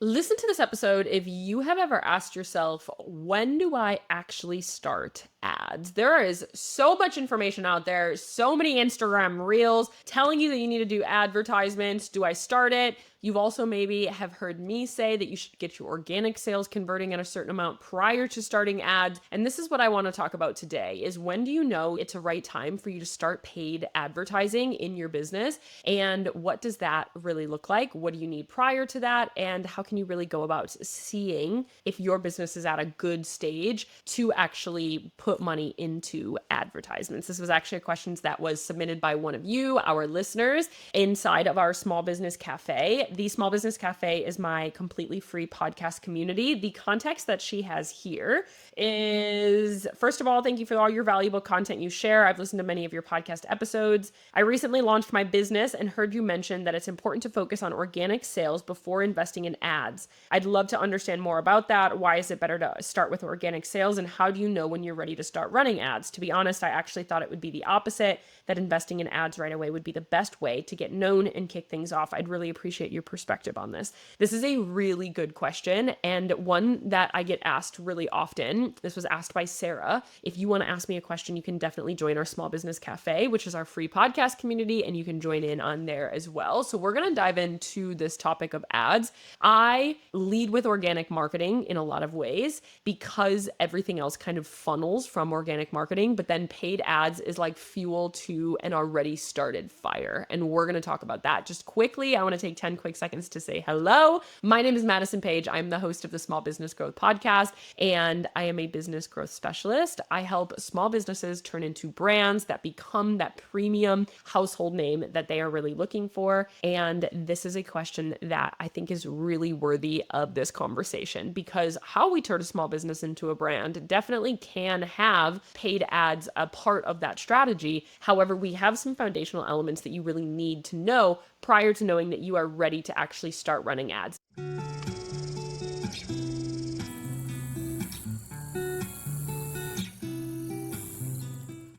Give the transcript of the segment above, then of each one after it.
Listen to this episode if you have ever asked yourself, when do I actually start ads? There is so much information out there, so many Instagram reels telling you that you need to do advertisements. Do I start it? You've also maybe have heard me say that you should get your organic sales converting at a certain amount prior to starting ads. And this is what I want to talk about today is when do you know it's a right time for you to start paid advertising in your business? And what does that really look like? What do you need prior to that? And how can you really go about seeing if your business is at a good stage to actually put money into advertisements? This was actually a question that was submitted by one of you, our listeners, inside of our Small Business Cafe. The Small Business Cafe is my completely free podcast community. The context that she has here is, first of all, thank you for all your valuable content you share. I've listened to many of your podcast episodes. I recently launched my business and heard you mention that it's important to focus on organic sales before investing in ads. I'd love to understand more about that. Why is it better to start with organic sales? And how do you know when you're ready to start running ads? To be honest, I actually thought it would be the opposite, that investing in ads right away would be the best way to get known and kick things off. I'd really appreciate your perspective on this. This is a really good question and one that I get asked really often. This was asked by Sarah. If you want to ask me a question, you can definitely join our Small Business Cafe, which is our free podcast community, and you can join in on there as well. So we're going to dive into this topic of ads. I lead with organic marketing in a lot of ways because everything else kind of funnels from organic marketing, but then paid ads is like fuel to an already started fire. And we're going to talk about that. Just quickly, I want to take 10 quick seconds to say hello. My name is Madison Page. I'm the host of the Small Business Growth Podcast, and I am a business growth specialist. I help small businesses turn into brands that become that premium household name that they are really looking for. And this is a question that I think is really worthy of this conversation because how we turn a small business into a brand definitely can have paid ads a part of that strategy. However, we have some foundational elements that you really need to know prior to knowing that you are ready to actually start running ads.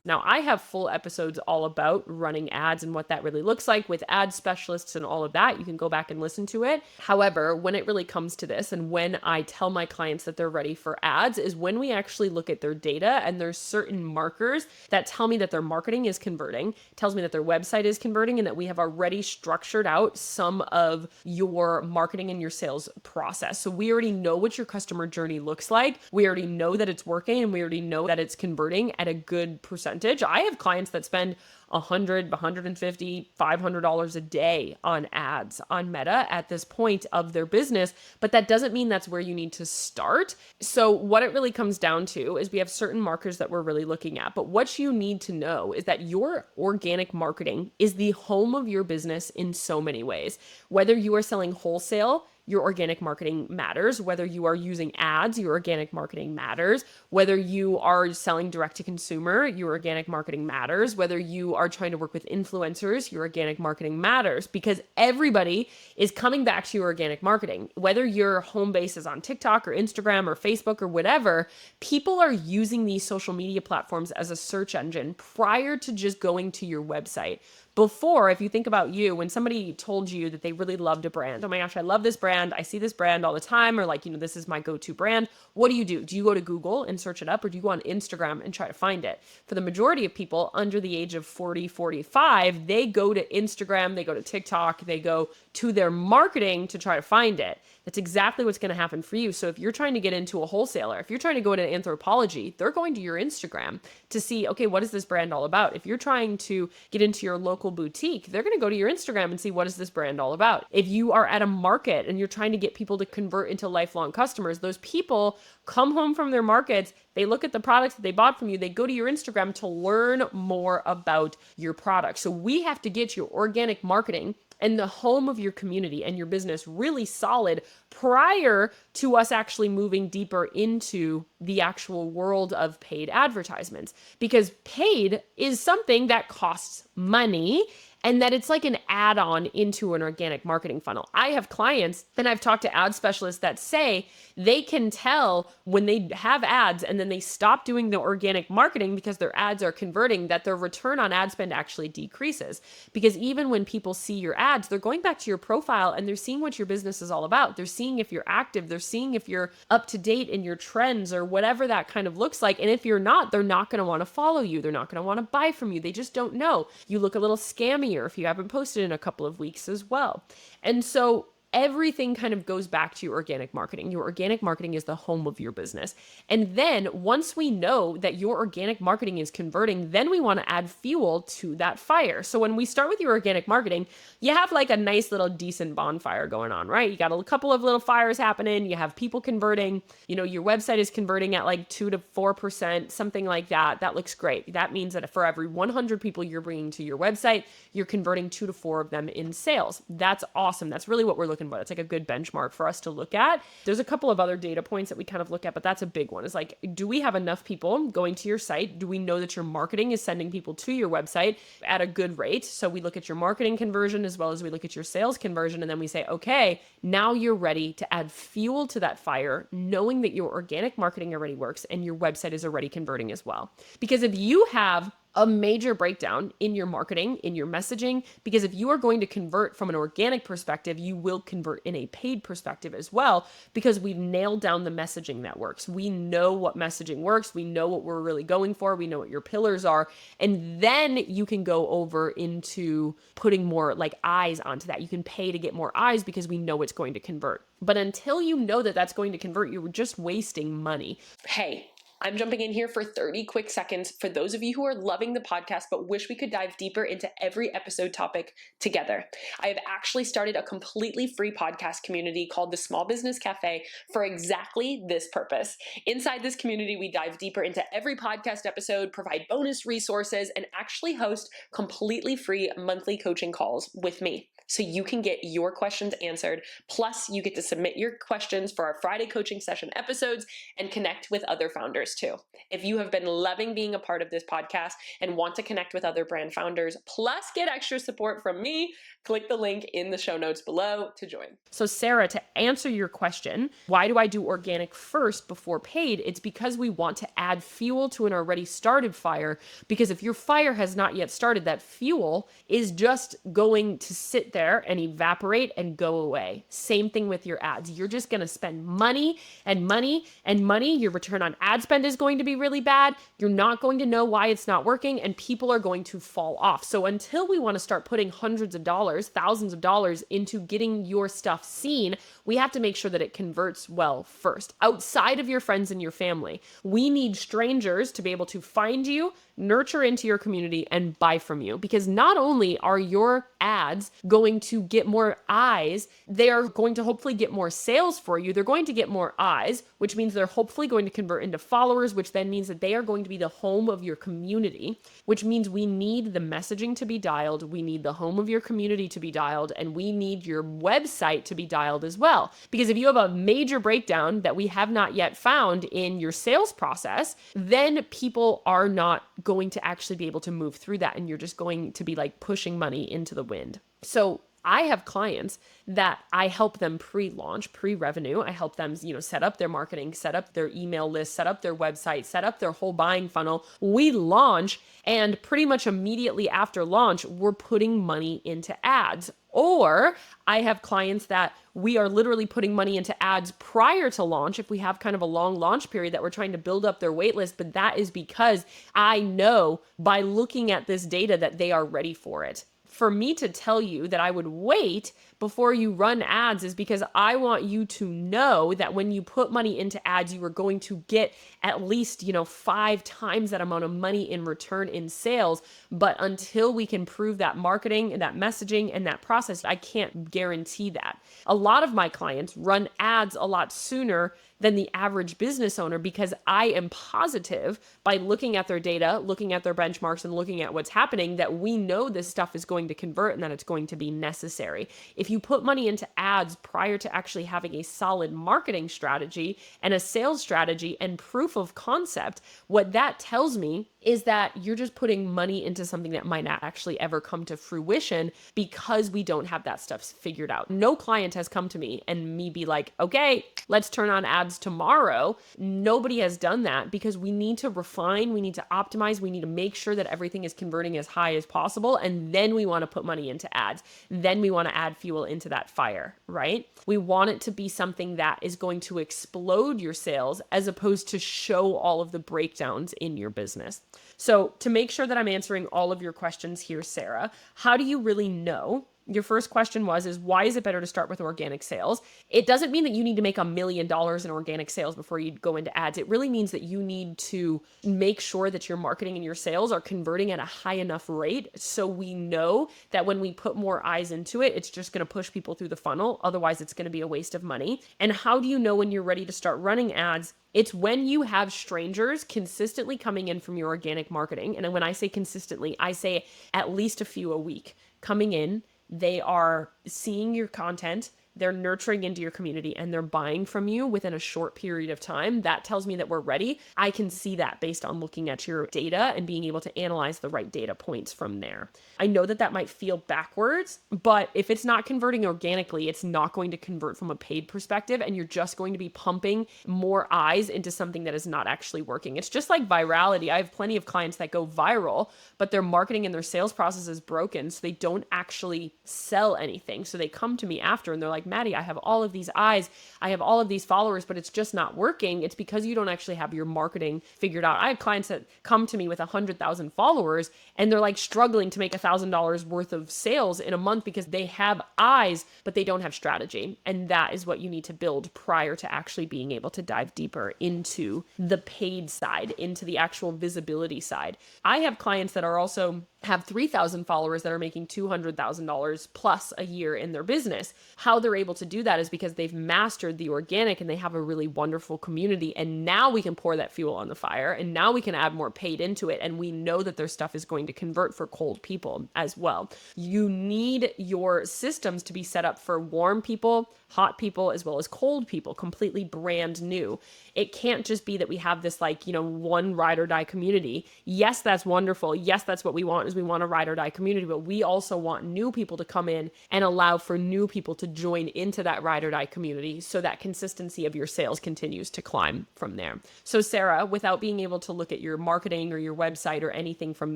Now, I have full episodes all about running ads and what that really looks like with ad specialists and all of that. You can go back and listen to it. However, when it really comes to this and when I tell my clients that they're ready for ads is when we actually look at their data and there's certain markers that tell me that their marketing is converting, tells me that their website is converting, and that we have already structured out some of your marketing and your sales process. So we already know what your customer journey looks like. We already know that it's working and we already know that it's converting at a good percentage. I have clients that spend $100, $150, $500 a day on ads on Meta at this point of their business, but that doesn't mean that's where you need to start. So what it really comes down to is we have certain markers that we're really looking at, but what you need to know is that your organic marketing is the home of your business in so many ways. Whether you are selling wholesale, your organic marketing matters. Whether you are using ads, your organic marketing matters. Whether you are selling direct to consumer, your organic marketing matters. Whether you are trying to work with influencers, your organic marketing matters because everybody is coming back to your organic marketing. Whether your home base is on TikTok or Instagram or Facebook or whatever, people are using these social media platforms as a search engine prior to just going to your website. Before, if you think about you, when somebody told you that they really loved a brand, oh my gosh, I love this brand, I see this brand all the time, or like, this is my go-to brand. What do? Do you go to Google and search it up, or do you go on Instagram and try to find it? For the majority of people under the age of 40, 45, they go to Instagram, they go to TikTok, they go to their marketing to try to find it. That's exactly what's going to happen for you. So if you're trying to get into a wholesaler, if you're trying to go into Anthropologie, they're going to your Instagram to see, okay, what is this brand all about? If you're trying to get into your local boutique, they're going to go to your Instagram and see, what is this brand all about? If you are at a market and you're trying to get people to convert into lifelong customers, those people come home from their markets, they look at the products that they bought from you, they go to your Instagram to learn more about your product. So we have to get your organic marketing and the home of your community and your business really solid prior to us actually moving deeper into the actual world of paid advertisements. Because paid is something that costs money and that it's like an add-on into an organic marketing funnel. I have clients and I've talked to ad specialists that say they can tell when they have ads and then they stop doing the organic marketing because their ads are converting, that their return on ad spend actually decreases. Because even when people see your ads, they're going back to your profile and they're seeing what your business is all about. They're seeing if you're active, they're seeing if you're up to date in your trends or whatever that kind of looks like. And if you're not, they're not going to want to follow you. They're not going to want to buy from you. They just don't know. You look a little scammy if you haven't posted in a couple of weeks as well. And so everything kind of goes back to your organic marketing. Your organic marketing is the home of your business. And then once we know that your organic marketing is converting, then we want to add fuel to that fire. So when we start with your organic marketing, you have like a nice little decent bonfire going on, right? You got a couple of little fires happening. You have people converting, your website is converting at like 2 to 4%, something like that. That looks great. That means that for every 100 people you're bringing to your website, you're converting 2 to 4 of them in sales. That's awesome. That's really what we're looking for. It's like a good benchmark for us to look at. There's a couple of other data points that we kind of look at, but that's a big one. It's like, do we have enough people going to your site? Do we know that your marketing is sending people to your website at a good rate? So we look at your marketing conversion as well as we look at your sales conversion. And then we say, okay, now you're ready to add fuel to that fire, knowing that your organic marketing already works and your website is already converting as well. Because if you have a major breakdown in your marketing, in your messaging, because if you are going to convert from an organic perspective, you will convert in a paid perspective as well, because we've nailed down the messaging that works. We know what messaging works. We know what we're really going for. We know what your pillars are. And then you can go over into putting more like eyes onto that. You can pay to get more eyes because we know it's going to convert. But until you know that that's going to convert, you're just wasting money. Hey, I'm jumping in here for 30 quick seconds for those of you who are loving the podcast but wish we could dive deeper into every episode topic together. I have actually started a completely free podcast community called the Small Business Cafe for exactly this purpose. Inside this community, we dive deeper into every podcast episode, provide bonus resources, and actually host completely free monthly coaching calls with me, so you can get your questions answered. Plus, you get to submit your questions for our Friday coaching session episodes and connect with other founders too. If you have been loving being a part of this podcast and want to connect with other brand founders, plus get extra support from me, click the link in the show notes below to join. So Sarah, to answer your question, why do I do organic first before paid? It's because we want to add fuel to an already started fire, because if your fire has not yet started, that fuel is just going to sit there and evaporate and go away. Same thing with your ads. You're just going to spend money and money and money. Your return on ad spend is going to be really bad. You're not going to know why it's not working, and people are going to fall off. So until we want to start putting hundreds of dollars, thousands of dollars into getting your stuff seen, we have to make sure that it converts well first. Outside of your friends and your family, we need strangers to be able to find you, nurture into your community, and buy from you. Because not only are your ads going to get more eyes, they are going to hopefully get more sales for you. They're going to get more eyes, which means they're hopefully going to convert into followers, which then means that they are going to be the home of your community, which means we need the messaging to be dialed. We need the home of your community to be dialed, and we need your website to be dialed as well. Because if you have a major breakdown that we have not yet found in your sales process, then people are not going to actually be able to move through that, and you're just going to be like pushing money into the wind. So I have clients that I help them pre-launch, pre-revenue. I help them, set up their marketing, set up their email list, set up their website, set up their whole buying funnel. We launch, and pretty much immediately after launch, we're putting money into ads. Or I have clients that we are literally putting money into ads prior to launch if we have kind of a long launch period that we're trying to build up their wait list. But that is because I know by looking at this data that they are ready for it. For me to tell you that I would wait before you run ads is because I want you to know that when you put money into ads, you are going to get at least, 5 times that amount of money in return in sales. But until we can prove that marketing and that messaging and that process, I can't guarantee that. A lot of my clients run ads a lot sooner than the average business owner, because I am positive by looking at their data, looking at their benchmarks, and looking at what's happening, that we know this stuff is going to convert and that it's going to be necessary. If you put money into ads prior to actually having a solid marketing strategy and a sales strategy and proof of concept, what that tells me is that you're just putting money into something that might not actually ever come to fruition because we don't have that stuff figured out. No client has come to me and me be like, okay, let's turn on ads tomorrow. Nobody has done that because we need to refine, we need to optimize, we need to make sure that everything is converting as high as possible. And then we want to put money into ads. Then we want to add fuel into that fire, right? We want it to be something that is going to explode your sales as opposed to show all of the breakdowns in your business. So to make sure that I'm answering all of your questions here, Sarah, how do you really know? Your first question is why is it better to start with organic sales? It doesn't mean that you need to make $1 million in organic sales before you go into ads. It really means that you need to make sure that your marketing and your sales are converting at a high enough rate so we know that when we put more eyes into it, it's just going to push people through the funnel. Otherwise, it's going to be a waste of money. And how do you know when you're ready to start running ads? It's when you have strangers consistently coming in from your organic marketing. And when I say consistently, I say at least a few a week coming in. They are seeing your content, they're nurturing into your community, and they're buying from you within a short period of time. That tells me that we're ready. I can see that based on looking at your data and being able to analyze the right data points from there. I know that that might feel backwards, but if it's not converting organically, it's not going to convert from a paid perspective, and you're just going to be pumping more eyes into something that is not actually working. It's just like virality. I have plenty of clients that go viral, but their marketing and their sales process is broken, so they don't actually sell anything. So they come to me after and they're like, Maddie, I have all of these eyes, I have all of these followers, but it's just not working. It's because you don't actually have your marketing figured out. I have clients that come to me with 100,000 followers and they're like struggling to make $1,000 worth of sales in a month because they have eyes, but they don't have strategy. And that is what you need to build prior to actually being able to dive deeper into the paid side, into the actual visibility side. I have clients that are also have 3,000 followers that are making $200,000 plus a year in their business. How they're able to do that is because they've mastered the organic and they have a really wonderful community. And now we can pour that fuel on the fire and now we can add more paid into it. And we know that their stuff is going to convert for cold people as well. You need your systems to be set up for warm people, hot people, as well as cold people, completely brand new. It can't just be that we have this one ride or die community. Yes, that's wonderful. Yes, that's what we want, is we want a ride or die community, but we also want new people to come in and allow for new people to join into that ride or die community so that consistency of your sales continues to climb from there. So Sarah, without being able to look at your marketing or your website or anything from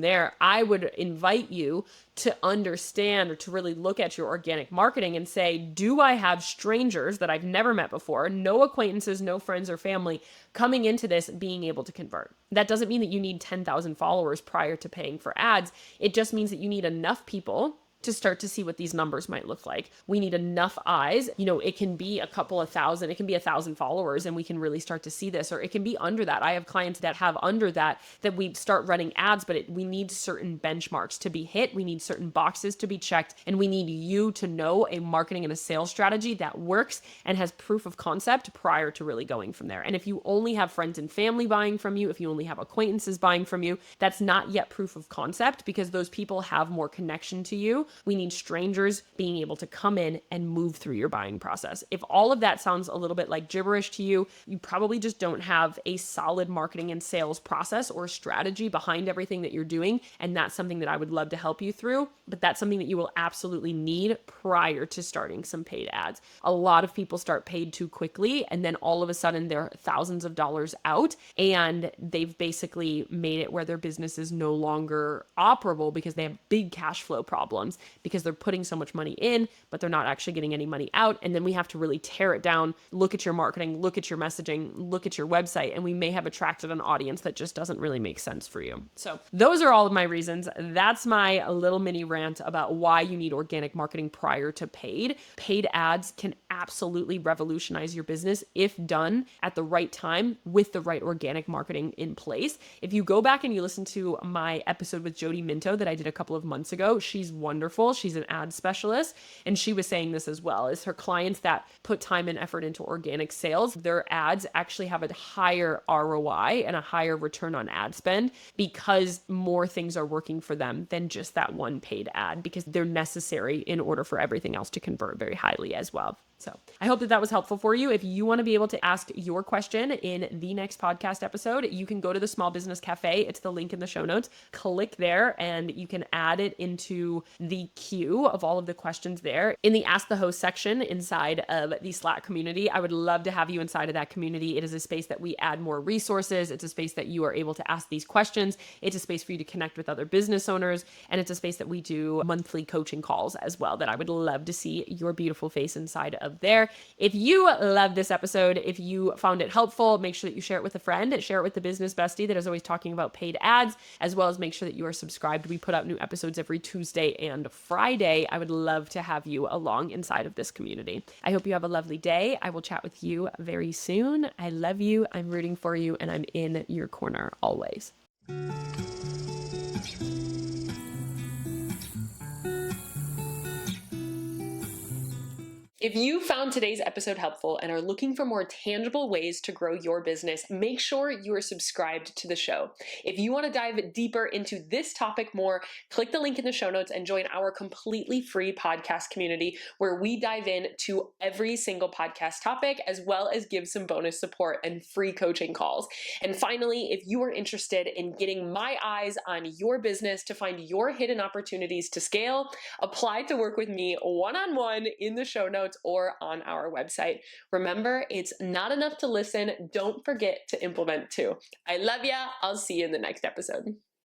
there, I would invite you to understand or to really look at your organic marketing and say, do I have strangers that I've never met before, no acquaintances, no friends or family coming into this being able to convert? That doesn't mean that you need 10,000 followers prior to paying for ads. It just means that you need enough people to start to see what these numbers might look like. We need enough eyes. It can be a couple of thousand, it can be 1,000 followers, and we can really start to see this, or it can be under that. I have clients that have under that we start running ads, but we need certain benchmarks to be hit. We need certain boxes to be checked, and we need you to know a marketing and a sales strategy that works and has proof of concept prior to really going from there. And if you only have friends and family buying from you, if you only have acquaintances buying from you, that's not yet proof of concept because those people have more connection to you. We need strangers being able to come in and move through your buying process. If all of that sounds a little bit like gibberish to you, you probably just don't have a solid marketing and sales process or strategy behind everything that you're doing. And that's something that I would love to help you through, but that's something that you will absolutely need prior to starting some paid ads. A lot of people start paid too quickly, and then all of a sudden they're thousands of dollars out and they've basically made it where their business is no longer operable because they have big cash flow problems, because they're putting so much money in, but they're not actually getting any money out. And then we have to really tear it down, look at your marketing, look at your messaging, look at your website, and we may have attracted an audience that just doesn't really make sense for you. So those are all of my reasons. That's my little mini rant about why you need organic marketing prior to paid. Paid ads can absolutely revolutionize your business if done at the right time with the right organic marketing in place. If you go back and you listen to my episode with Jody Minto that I did a couple of months ago, she's wonderful. She's an ad specialist, and she was saying this as well, is her clients that put time and effort into organic sales, their ads actually have a higher ROI and a higher return on ad spend because more things are working for them than just that one paid ad, because they're necessary in order for everything else to convert very highly as well. So I hope that was helpful for you. If you want to be able to ask your question in the next podcast episode, you can go to the Small Business Cafe. It's the link in the show notes. Click there and you can add it into the queue of all of the questions there in the Ask the Host section inside of the Slack community. I would love to have you inside of that community. It is a space that we add more resources. It's a space that you are able to ask these questions. It's a space for you to connect with other business owners. And it's a space that we do monthly coaching calls as well that I would love to see your beautiful face inside of there. If you love this episode, if you found it helpful, make sure that you share it with a friend, share it with the business bestie that is always talking about paid ads, as well as make sure that you are subscribed. We put out new episodes every Tuesday and Friday. I would love to have you along inside of this community. I hope you have a lovely day. I will chat with you very soon. I love you. I'm rooting for you, and I'm in your corner always. If you found today's episode helpful and are looking for more tangible ways to grow your business, make sure you are subscribed to the show. If you want to dive deeper into this topic more, click the link in the show notes and join our completely free podcast community where we dive into every single podcast topic, as well as give some bonus support and free coaching calls. And finally, if you are interested in getting my eyes on your business to find your hidden opportunities to scale, apply to work with me one-on-one in the show notes or on our website. Remember, it's not enough to listen. Don't forget to implement too. I love ya. I'll see you in the next episode.